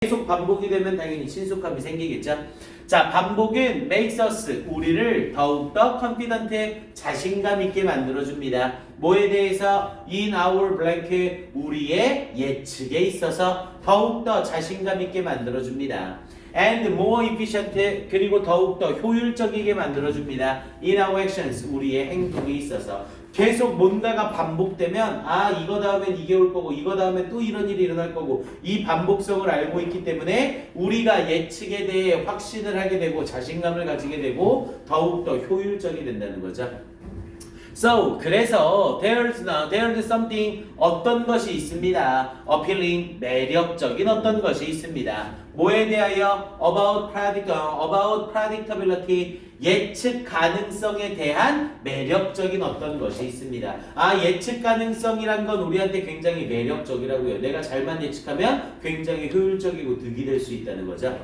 계속 반복이 되면 당연히 친숙함이 생기겠죠. 자, 반복은 makes us, 우리를 더욱더 confident, 자신감 있게 만들어줍니다. 뭐에 대해서? in our blank, 우리의 예측에 있어서 더욱더 자신감 있게 만들어줍니다. and more efficient, 그리고 더욱더 효율적이게 만들어줍니다. in our actions, 우리의 행동에 있어서. 계속 뭔가가 반복되면 이거 다음엔 이게 올 거고 이거 다음엔 또 이런 일이 일어날 거고 이 반복성을 알고 있기 때문에 우리가 예측에 대해 확신을 하게 되고 자신감을 가지게 되고 더욱더 효율적이 된다는 거죠. So, 그래서 there's something, 어떤 것이 있습니다. appealing, 매력적인 어떤 것이 있습니다. 뭐에 대하여? about predictability, 예측 가능성에 대한 매력적인 어떤 것이 있습니다. 예측 가능성이란 건 우리한테 굉장히 매력적이라고요. 내가 잘만 예측하면 굉장히 효율적이고 득이 될 수 있다는 거죠.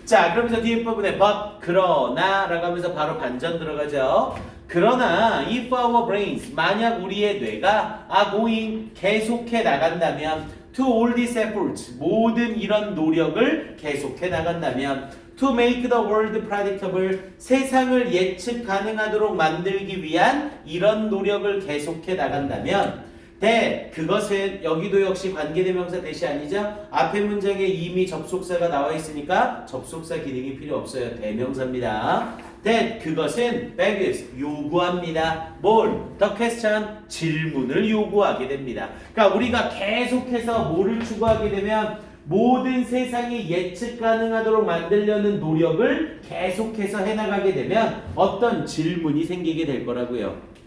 자, 그러면서 뒤에 부분에 but, 그러나 라고 하면서 바로 반전 들어가죠. 그러나 if our brains, 만약 우리의 뇌가 going, 계속해 나간다면 to all these efforts, 모든 이런 노력을 계속해 나간다면 to make the world predictable, 세상을 예측 가능하도록 만들기 위한 이런 노력을 계속해 나간다면 그것은 여기도 역시 관계대명사 대시 아니죠? 앞에 문장에 이미 접속사가 나와 있으니까 접속사 기능이 필요 없어요. 대명사입니다. 그것은 begs, 요구합니다. 뭘? The question, 질문을 요구하게 됩니다. 그러니까 우리가 계속해서 뭐를 추구하게 되면 모든 세상이 예측 가능하도록 만들려는 노력을 계속해서 해나가게 되면 어떤 질문이 생기게 될 거라고요.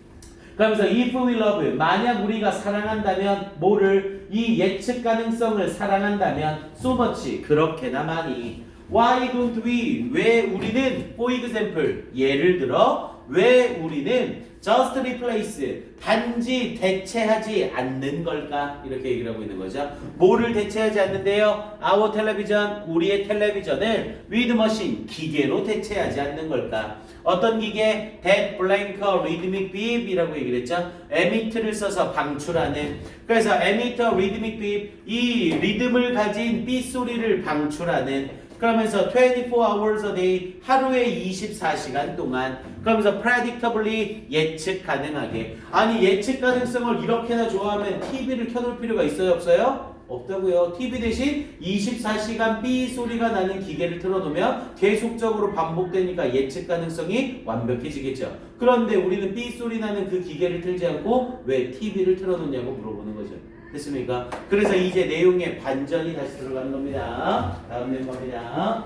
그러면서 if we love, 만약 우리가 사랑한다면 뭐를? 이 예측 가능성을 사랑한다면 so much, 그렇게나 많이. Why don't we, 왜 우리는 for example, 예를 들어 왜 우리는 just replace, 단지 대체하지 않는 걸까? 이렇게 얘기를 하고 있는 거죠. 뭐를 대체하지 않는데요? Our television, 우리의 텔레비전을 with machine, 기계로 대체하지 않는 걸까? 어떤 기계? That blank rhythmic beep 이라고 얘기를 했죠. emit를 써서 방출하는. 그래서 emitter rhythmic beep, 이 리듬을 가진 삐소리를 방출하는. 그러면서 24 hours a day, 하루에 24시간 동안. 그러면서 predictably, 예측 가능하게. 아니 예측 가능성을 이렇게나 좋아하면 TV를 켜놓을 필요가 있어요 없어요? 없다고요. TV 대신 24시간 삐 소리가 나는 기계를 틀어놓으면 계속적으로 반복되니까 예측 가능성이 완벽해지겠죠. 그런데 우리는 삐 소리 나는 그 기계를 틀지 않고 왜 TV를 틀어놓냐고 물어보는 거죠. 됐습니까? 그래서 이제 내용에 반전이 다시 들어가는 겁니다. 다음 멤버입니다.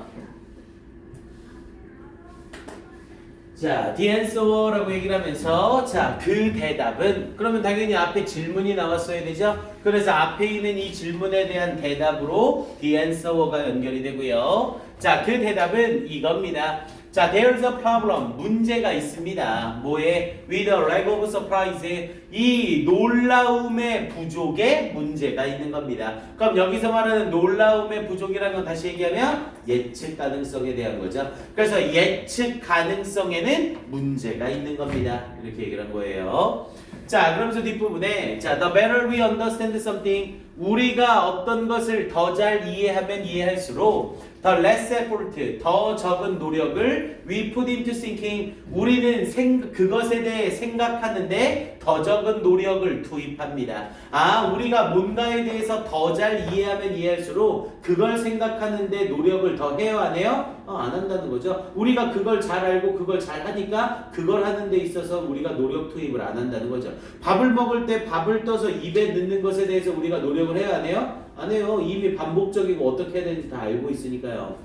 자, the answer라고 얘기를 하면서 그 대답은 그러면 당연히 앞에 질문이 나왔어야 되죠? 그래서 앞에 있는 이 질문에 대한 대답으로 the answer가 연결이 되고요. 그 대답은 이겁니다. there's a problem. 문제가 있습니다. 뭐에? with a lack of surprise. 이 놀라움의 부족에 문제가 있는 겁니다. 그럼 여기서 말하는 놀라움의 부족이라는 건 다시 얘기하면 예측 가능성에 대한 거죠. 그래서 예측 가능성에는 문제가 있는 겁니다. 이렇게 얘기를 한 거예요. 그러면서 뒷부분에 the better we understand something, 우리가 어떤 것을 더 잘 이해하면 이해할수록 the less effort, 더 적은 노력을 we put into thinking, 우리는 그것에 대해 생각하는데 더 적은 노력을 투입합니다. 우리가 뭔가에 대해서 더 잘 이해하면 이해할수록 그걸 생각하는데 노력을 더 해요 안 해요? 안 한다는 거죠. 우리가 그걸 잘 알고 그걸 잘 하니까 그걸 하는 데 있어서 우리가 노력 투입을 안 한다는 거죠. 밥을 먹을 때 밥을 떠서 입에 넣는 것에 대해서 우리가 노력을 해요 안 해요? 안 해요. 이미 반복적이고 어떻게 해야 되는지 다 알고 있으니까요.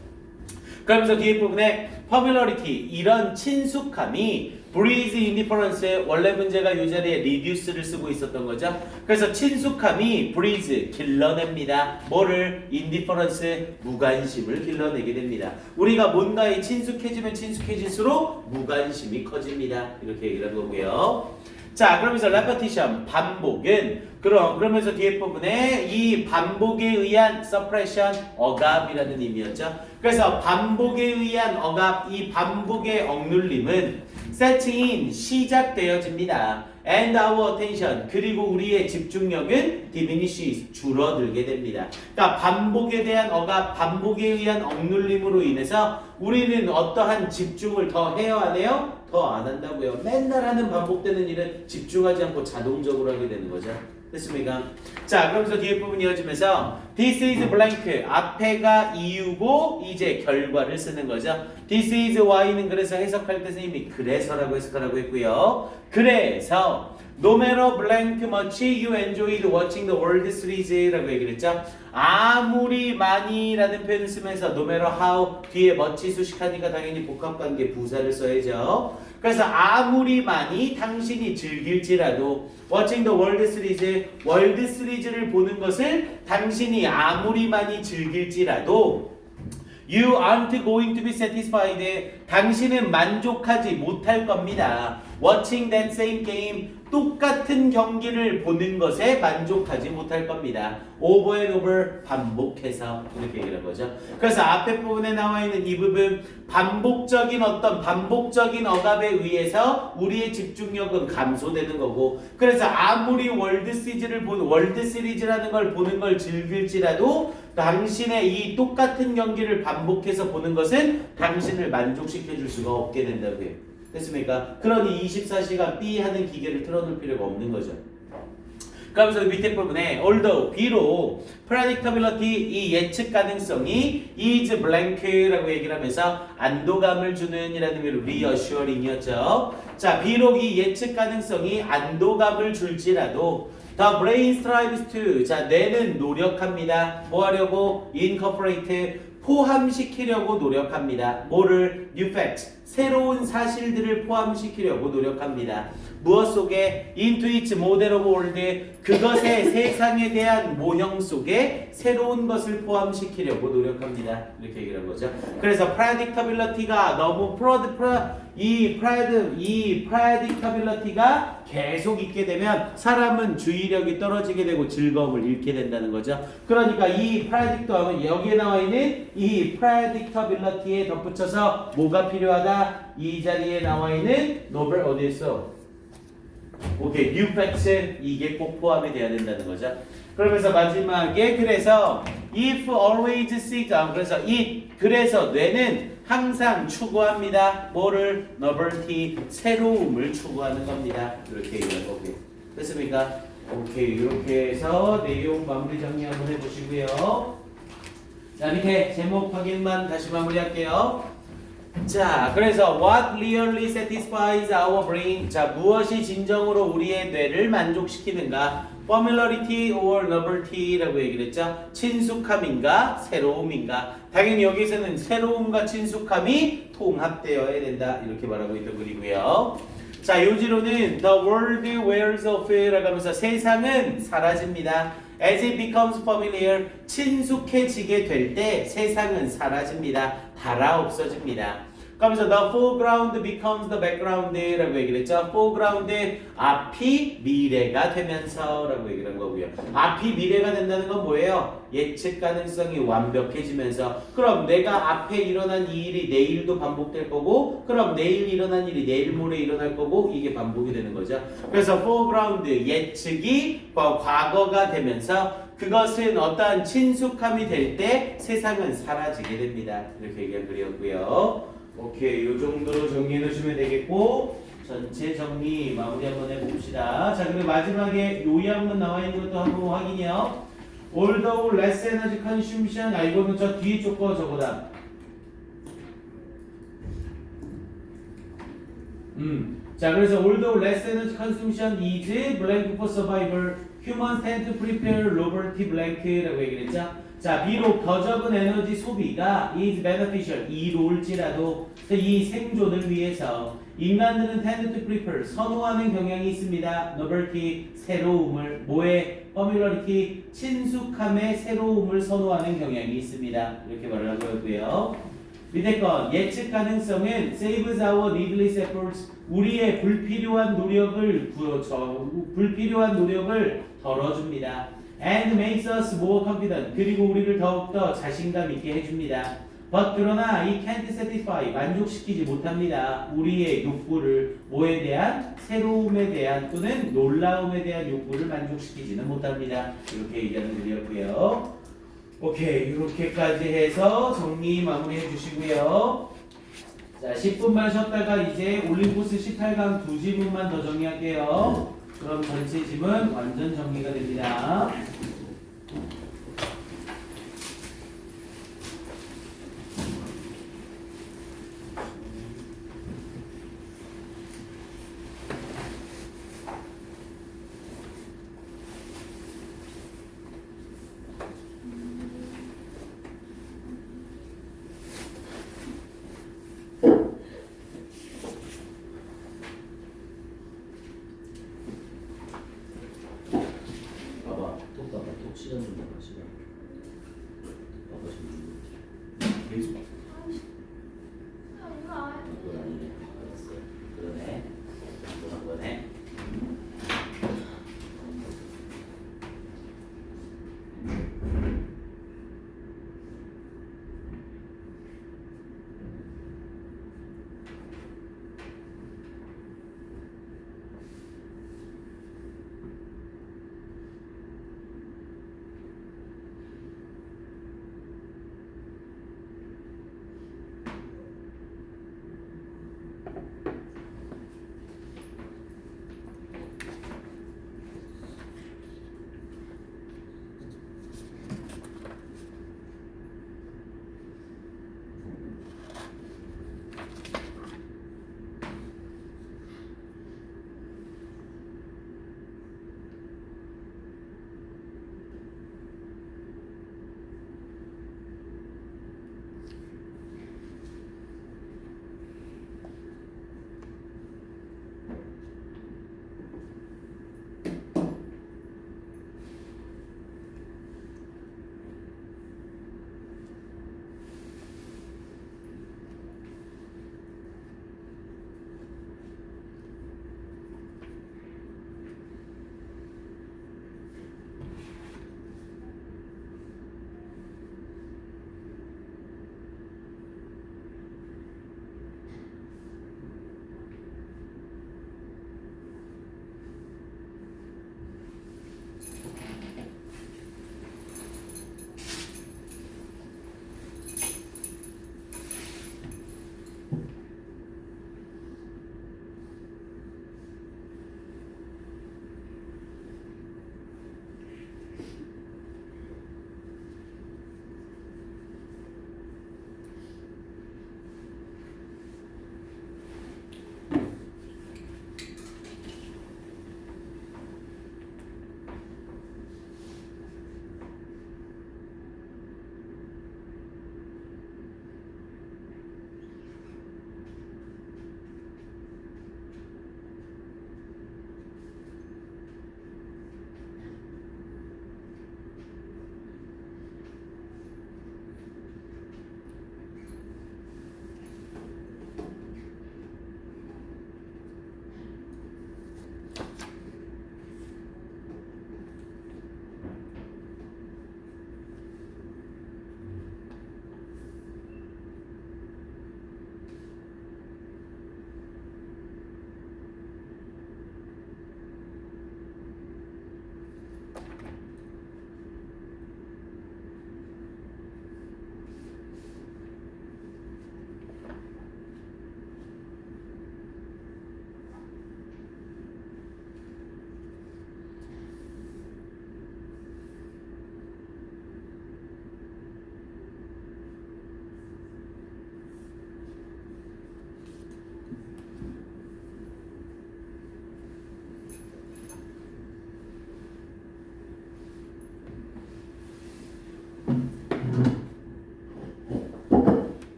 그러면서 뒤에 부분에 popularity, 이런 친숙함이 breeds indifference, 원래 문제가 이 자리에 reduce를 쓰고 있었던 거죠. 그래서 친숙함이 breeds, 길러냅니다. 뭐를? indifference, 무관심을 길러내게 됩니다. 우리가 뭔가에 친숙해지면 친숙해질수록 무관심이 커집니다. 이렇게 얘기를 한 거고요. 그러면서 repetition, 반복은 그러면서 뒤에 부분에 이 반복에 의한 suppression, 억압이라는 의미였죠. 그래서 반복에 의한 억압, 이 반복의 억눌림은 setting in, 시작되어집니다. and our attention 그리고 우리의 집중력은 diminishes 줄어들게 됩니다. 그러니까 반복에 대한 억압, 반복에 의한 억눌림으로 인해서 우리는 어떠한 집중을 더 해요 안 해요? 더 안 한다고요. 맨날 하는 반복되는 일은 집중하지 않고 자동적으로 하게 되는 거죠. 됐습니까? 자, 그러면서 뒤에 부분 이어지면서 This is blank 앞에가 이유고 이제 결과를 쓰는 거죠. This is why는 그래서 해석할 때 선생님이 그래서라고 해석하라고 했고요. 그래서 No matter blank much you enjoyed watching the World Series라고 얘기를 했죠. 아무리 많이라는 표현을 쓰면서 no matter how 뒤에 much 수식하니까 당연히 복합관계 부사를 써야죠. 그래서 아무리 많이 당신이 즐길지라도 watching the World Series 월드 시리즈를 보는 것을 당신이 아무리 많이 즐길지라도 You aren't going to be satisfied. 당신은 만족하지 못할 겁니다. Watching that same game. 똑같은 경기를 보는 것에 만족하지 못할 겁니다. Over and over 반복해서 이렇게 얘기하는 거죠. 그래서 앞에 부분에 나와 있는 이 부분 반복적인 억압에 의해서 우리의 집중력은 감소되는 거고 그래서 아무리 월드 시리즈라는 걸 보는 걸 즐길지라도 당신의 이 똑같은 경기를 반복해서 보는 것은 당신을 만족시켜 줄 수가 없게 된다고요. 됐습니까? 그러니 24시간 B 하는 기계를 틀어놓을 필요가 없는 거죠. 그러면서 밑에 부분에 although 비록 predictability 이 예측 가능성이 is blank라고 얘기를 하면서 안도감을 주는 이라는 의미로 reassuring이었죠. 자, 비록 이 예측 가능성이 안도감을 줄지라도 The brain strives to 자, 뇌는 노력합니다. 뭐 하려고? incorporate 포함시키려고 노력합니다. 뭐를? new facts 새로운 사실들을 포함시키려고 노력합니다. 무엇 속에? into its model of world 그것의 세상에 대한 모형 속에 새로운 것을 포함시키려고 노력합니다. 이렇게 얘기를 한 거죠. 그래서 predictability가 너무 이 predictability가 계속 있게 되면 사람은 주의력이 떨어지게 되고 즐거움을 잃게 된다는 거죠. 그러니까 이 predictability 여기에 나와 있는 이 predictability에 덧붙여서 뭐가 필요하다? 이 자리에 나와 있는 노벨 어디 있어? 오케이, new facts 이게 꼭 포함이 돼야 된다는 거죠. 그러면서 마지막에 그래서 if always seek 그래서 그래서 뇌는 항상 추구합니다. 뭐를? novelty 새로움을 추구하는 겁니다. 이렇게 얘기할 거고요. 됐습니까? 오케이, 이렇게 해서 내용 마무리 정리 한번 해보시고요. 자, 밑에 제목 확인만 다시 마무리할게요. 자, 그래서 what really satisfies our brain? 자, 무엇이 진정으로 우리의 뇌를 만족시키는가? familiarity or novelty라고 얘기를 했죠. 친숙함인가, 새로움인가? 당연히 여기서는 새로움과 친숙함이 통합되어야 된다. 이렇게 말하고 있던 글이고요. 자, 요지로는 the world wears off라고 하면서 세상은 사라집니다. As it becomes familiar, 친숙해지게 될 때 세상은 사라집니다. 달아 없어집니다. 그러면서 the foreground becomes the background라고 얘기를 했죠. foreground 앞이 미래가 되면서 라고 얘기를 한 거고요. 앞이 미래가 된다는 건 뭐예요? 예측 가능성이 완벽해지면서 그럼 내가 앞에 일어난 이 일이 내일도 반복될 거고 그럼 내일 일어난 일이 내일 모레 일어날 거고 이게 반복이 되는 거죠. 그래서 foreground 예측이 과거가 되면서 그것은 어떠한 친숙함이 될 때 세상은 사라지게 됩니다. 이렇게 얘기한 글이었고요. 오케이, 요 정도로 정리해 놓으시면 되겠고 전체 정리 마무리 한번 해봅시다. 자, 그리고 마지막에 요약문 나와 있는 것도 한번 확인해요. Although less energy consumption 이거는 저 뒤에 쪽 거 저거다. 자, 그래서 although less energy consumption is blank for survival, humans tend to prepare Robert Blank라고 얘기를 했죠. 자, 비록 더 적은 에너지 소비가 is beneficial, 이로울지라도 이 생존을 위해서 인간들은 tend to prefer, 선호하는 경향이 있습니다. novelty, 새로움을, 뭐에? familiarity, 친숙함의 새로움을 선호하는 경향이 있습니다. 이렇게 말을 하고 있고요. 밑에 건 예측 가능성은 saves our needless efforts, 우리의 불필요한 노력을 덜어줍니다. And makes us more confident. 그리고 우리를 더욱더 자신감 있게 해줍니다. but 그러나 이 can't satisfy 만족시키지 못합니다. 우리의 욕구를 뭐에 대한 새로움에 대한 또는 놀라움에 대한 욕구를 만족시키지는 못합니다. 이렇게 얘기하는 글이었고요. 오케이 이렇게까지 해서 정리 마무리해 주시고요. 자 10분만 쉬었다가 이제 올림포스 18강 두 지문만 더 정리할게요. 그럼 전체 지문 완전 정리가 됩니다. 톡 시간 좀 봐봐 시간. 봐봐 지금 계속 그건 아니네. 알았어. 그러네. 그런 거네.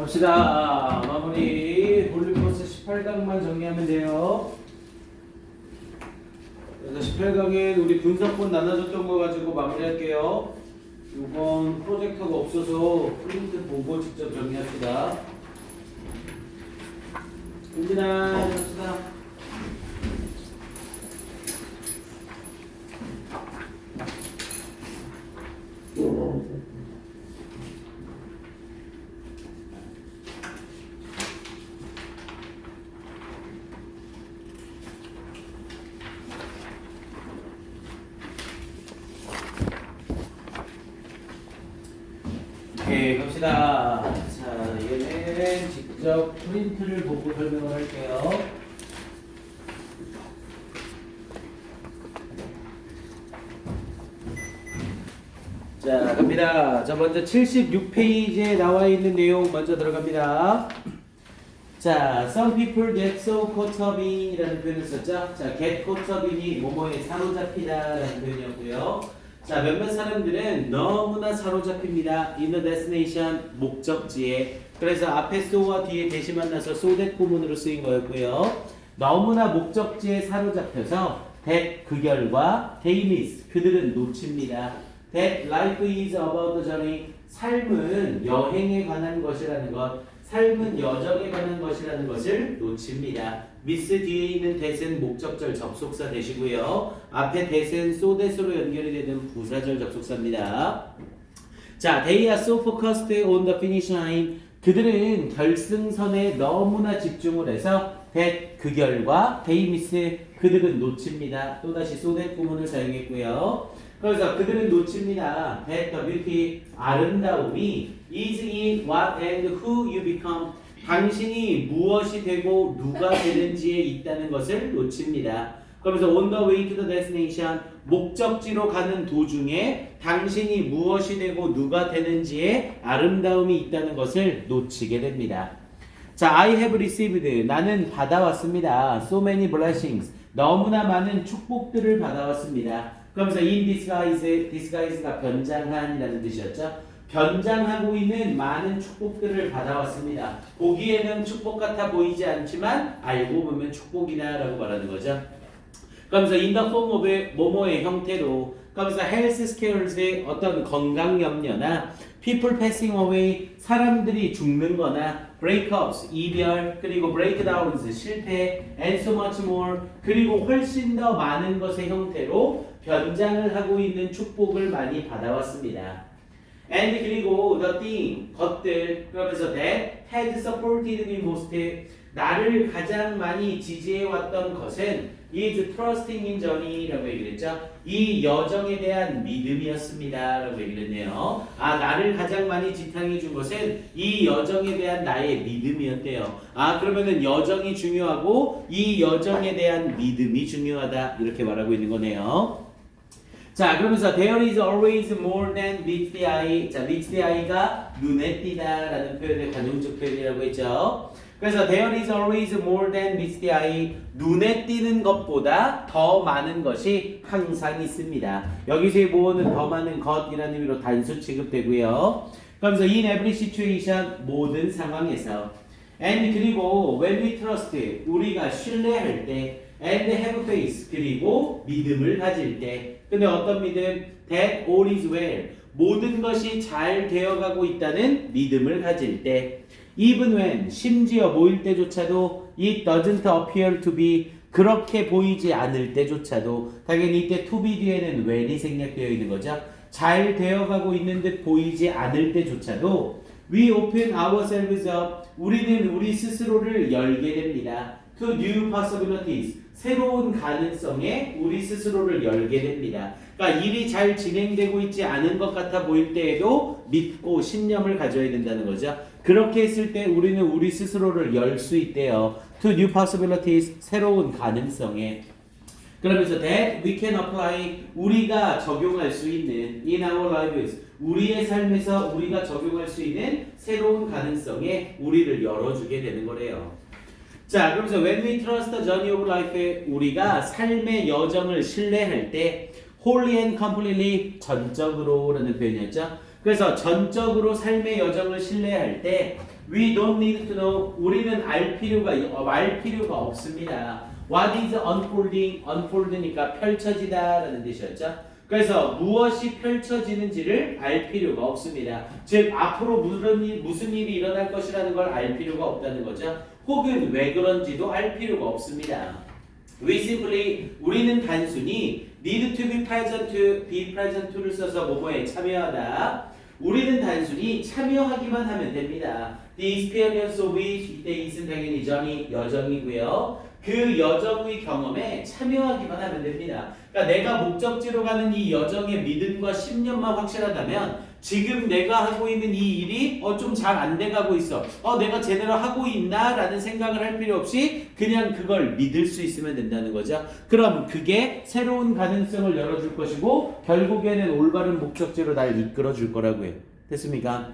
갑시다. 마무리. 볼륨버스 18강만 정리하면 돼요. 그래서 18강엔 우리 분석본 나눠줬던 거 가지고 마무리할게요. 이번 프로젝터가 없어서 프린트 보고 직접 정리합시다. 은진아, 합시다. 오케이, 갑시다. 자, 얘는 직접 프린트를 보고 설명을 할게요. 자, 갑니다. 자, 먼저 76페이지에 나와 있는 내용 먼저 들어갑니다. 자, some people get so caught up in 이라는 표현을 썼죠. 자, get caught up in이 뭐뭐에 사로잡히다 라는 표현이었고요. 자, 몇몇 사람들은 너무나 사로잡힙니다. in the destination, 목적지에. 그래서 앞에 so와 뒤에 대시 만나서 so that 구문으로 쓰인 거였고요. 너무나 목적지에 사로잡혀서 that 그결과 they miss, 그들은 놓칩니다. That life is about the journey. 삶은 여행에 관한 것이라는 것, 삶은 여정에 관한 것이라는 것을 놓칩니다. miss 뒤에 있는 that은 목적절 접속사 되시고요. 앞에 that은 so that으로 연결이 되는 부사절 접속사입니다. 자, they are so focused on the finish line. 그들은 결승선에 너무나 집중을 해서 that 그결과 they miss, 그들은 놓칩니다. 또다시 so that 구문을 사용했고요. 그래서 그들은 놓칩니다. That the beauty, 아름다움이 is in what and who you become. 당신이 무엇이 되고 누가 되는지에 있다는 것을 놓칩니다. 그러면서 on the way to the destination, 목적지로 가는 도중에 당신이 무엇이 되고 누가 되는지에 아름다움이 있다는 것을 놓치게 됩니다. 자, I have received, 나는 받아왔습니다. So many blessings, 너무나 많은 축복들을 받아왔습니다. 그러면서 in disguise가 변장한이라는 뜻이었죠. 변장하고 있는 많은 축복들을 받아왔습니다. 보기에는 축복 같아 보이지 않지만 알고 보면 축복이다라고 말하는 거죠. 그러면서 in the form of 뭐뭐의 형태로, 그러면서 health scares의 어떤 건강 염려나 people passing away, 사람들이 죽는 거나 breakups, 이별, 그리고 breakdowns, 실패, and so much more, 그리고 훨씬 더 많은 것의 형태로 변장을 하고 있는 축복을 많이 받아왔습니다. And 그리고 the thing, 것들, 그러면서 that had supported me most, 나를 가장 많이 지지해왔던 것은 is trusting in journey라고 얘기를 했죠. 이 여정에 대한 믿음이었습니다 라고 얘기를 했네요. 아, 나를 가장 많이 지탱해준 것은 이 여정에 대한 나의 믿음이었대요. 아, 그러면은 여정이 중요하고 이 여정에 대한 믿음이 중요하다 이렇게 말하고 있는 거네요. 자, 그러면서 there is always more than meets the eye. 자, meets the eye가 눈에 띄다 라는 표현의 관용적 표현이라고 했죠. 그래서 there is always more than meets the eye. 눈에 띄는 것보다 더 많은 것이 항상 있습니다. 여기서의 more는 더 많은 것이라는 의미로 단수 취급되고요. 그러면서 in every situation, 모든 상황에서. and 그리고 when we trust, 우리가 신뢰할 때. and have faith, 그리고 믿음을 가질 때. 근데 어떤 믿음? that all is well, 모든 것이 잘 되어가고 있다는 믿음을 가질 때. even when, 심지어 모일 때조차도 it doesn't appear to be, 그렇게 보이지 않을 때조차도. 당연히 이때 to be 뒤에는 when이 생략되어 있는 거죠. 잘 되어가고 있는 듯 보이지 않을 때조차도 we open ourselves up, 우리는 우리 스스로를 열게 됩니다. to new possibilities, 새로운 가능성에 우리 스스로를 열게 됩니다. 그러니까 일이 잘 진행되고 있지 않은 것 같아 보일 때에도 믿고 신념을 가져야 된다는 거죠. 그렇게 했을 때 우리는 우리 스스로를 열 수 있대요. to new possibilities, 새로운 가능성에. 그러면서 that we can apply, 우리가 적용할 수 있는 in our lives, 우리의 삶에서 우리가 적용할 수 있는 새로운 가능성에 우리를 열어주게 되는 거래요. 자, 그러면서 when we trust the journey of life, 우리가 삶의 여정을 신뢰할 때 wholly and completely, 전적으로 라는 표현이었죠. 그래서 전적으로 삶의 여정을 신뢰할 때 We don't need to know. 우리는 알 필요가 없습니다. What is unfolding? unfold니까 펼쳐지다라는 뜻이었죠. 그래서 무엇이 펼쳐지는지를 알 필요가 없습니다. 즉 앞으로 무슨 일이 일어날 것이라는 걸 알 필요가 없다는 거죠. 혹은 왜 그런지도 알 필요가 없습니다. We simply 우리는 단순히 need to be present to를 써서 뭐뭐에 참여하다. 우리는 단순히 참여하기만 하면 됩니다. The experience of which 이때 it은 당연히 여정이고요. 그 여정의 경험에 참여하기만 하면 됩니다. 그러니까 내가 목적지로 가는 이 여정의 믿음과 10년만 확실하다면 지금 내가 하고 있는 이 일이 좀 잘 안 돼가고 있어. 내가 제대로 하고 있나? 라는 생각을 할 필요 없이 그냥 그걸 믿을 수 있으면 된다는 거죠. 그럼 그게 새로운 가능성을 열어줄 것이고 결국에는 올바른 목적지로 날 이끌어줄 거라고요. 됐습니까?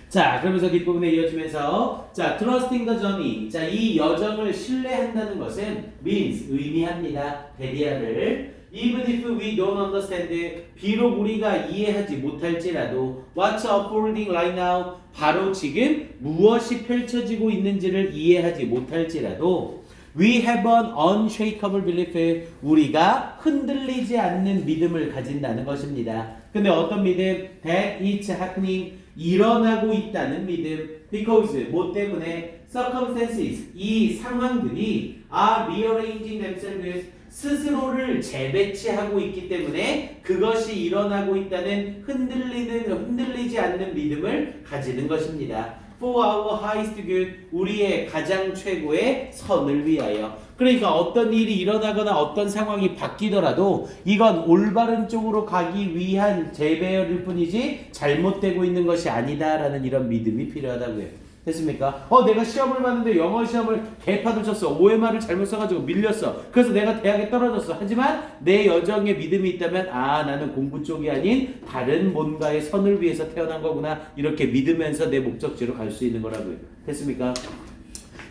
자, 그러면서 뒷부분에 이어지면서 자, trusting the journey. 자, 이 여정을 신뢰한다는 것은 means 의미합니다. 데디아를 even if we don't understand 비록 우리가 이해하지 못할지라도 what's unfolding right now 바로 지금 무엇이 펼쳐지고 있는지를 이해하지 못할지라도 we have an unshakable belief 우리가 흔들리지 않는 믿음을 가진다는 것입니다. 근데 어떤 믿음? That it's happening 일어나고 있다는 믿음. Because 뭐 때문에 circumstances 이 상황들이 are rearranging themselves 스스로를 재배치하고 있기 때문에 그것이 일어나고 있다는 흔들리지 않는 믿음을 가지는 것입니다. For our highest good 우리의 가장 최고의 선을 위하여. 그러니까 어떤 일이 일어나거나 어떤 상황이 바뀌더라도 이건 올바른 쪽으로 가기 위한 재배열일 뿐이지 잘못되고 있는 것이 아니다라는 이런 믿음이 필요하다고요. 됐습니까? 내가 시험을 봤는데 영어 시험을 개파도 쳤어. OMR을 잘못 써가지고 밀렸어. 그래서 내가 대학에 떨어졌어. 하지만 내 여정에 믿음이 있다면 나는 공부 쪽이 아닌 다른 뭔가의 선을 위해서 태어난 거구나. 이렇게 믿으면서 내 목적지로 갈 수 있는 거라고요. 됐습니까?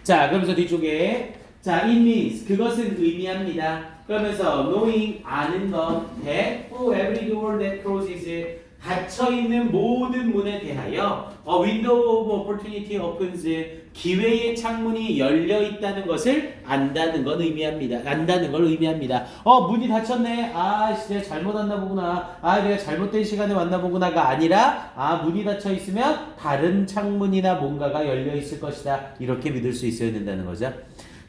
자, 그러면서 뒤쪽에 자, it means 그것은 의미합니다. 그러면서 knowing 아는 것 that for every door that closes 닫혀있는 모든 문에 대하여 a window of opportunity opens 기회의 창문이 열려 있다는 것을 안다는 걸 의미합니다. 문이 닫혔네. 내가 잘못 왔나 보구나. 내가 잘못된 시간에 왔나 보구나가 아니라 문이 닫혀 있으면 다른 창문이나 뭔가가 열려 있을 것이다. 이렇게 믿을 수 있어야 된다는 거죠.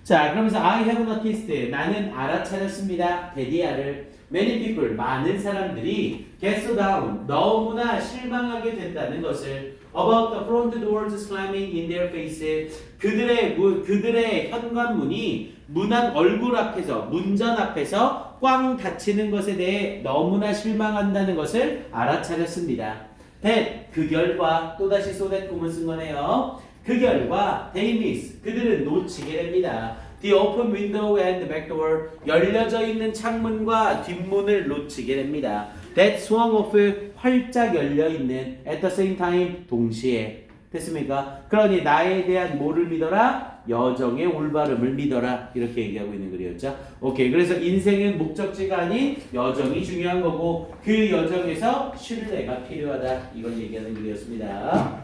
자, 그러면서 I have noticed 나는 알아차렸습니다. 데디아를 many people 많은 사람들이 get so down 너무나 실망하게 된다는 것을 about the front doors slamming in their face 그들의 현관문이 문전 앞에서 꽝 닫히는 것에 대해 너무나 실망한다는 것을 알아차렸습니다. that 그 결과 또다시 so that 구문 쓴 거네요. 그 결과 they miss 그들은 놓치게 됩니다. The open window and back door 열려져 있는 창문과 뒷문을 놓치게 됩니다. That swung off 활짝 열려 있는 at the same time 동시에 됐습니까? 그러니 나에 대한 뭐를 믿어라? 여정의 올바름을 믿어라 이렇게 얘기하고 있는 글이었죠. 오케이 그래서 인생은 목적지가 아닌 여정이 중요한 거고 그 여정에서 신뢰가 필요하다 이걸 얘기하는 글이었습니다.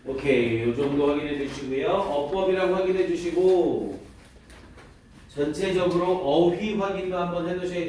오케이 이 정도 확인해 주시고요. 어법이라고 확인해 주시고 전체적으로 어휘 확인도 한번 해놓으셔야 돼요.